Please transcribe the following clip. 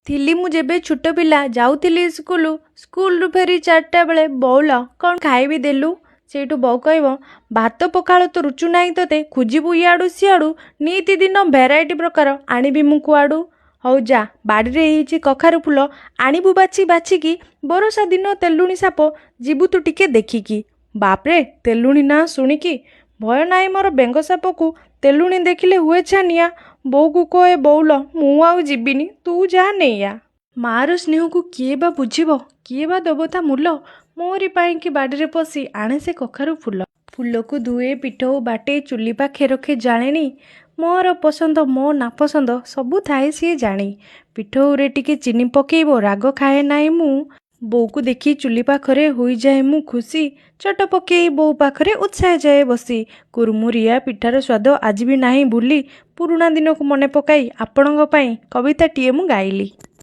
थिली मु जेबे छोट पिला जाऊथिली स्कूल फेरी 4टा बेले बौल कौन खाइबी देलु सेठू बौ कहब भात पखाल तो रुचु नहीं तोते खोजबू इयाड़ू सियाड़ू नीति दिन भेराइटी प्रकार आनिबी मु कुआड़ू हौ जा बाड़ी कखारु फूल आनिबू बाछी बाछिकी बरसा दिन तेलुणी साप जीबू तू टिके देखिकी। बापरे तेलुणी ना शुणिकी भय नाई मोर बेंग साप को तेलुणी देखिले हुए छानिया बोऊ को कहे बौल मु आउ जीबिनी तू जा नैया। मार स्नेह को किए बा बुझीब किए बा देवता मूल मोरी पाई बाड़ी पशि आणे से कखारु फूल फूल को धुए पिठऊ बाटे चुली पाखे रखे जाणेनी मोर पसंद मो नापसंद सबू थाए सी जाणी पिठऊ टिके चीनी पकेइब राग खाए नाई मु बोऊ को देखी चुली पाखरे होई जाए मु खुशी चट पकेई बोऊ पाखरे उत्साह जाए बसी कुरमुरिया पिठार स्वाद आज भी नाही भूली पुराणा दिन को मने पकाई आपणଙ୍କ ପାଇଁ कविताटीए मु गाइली।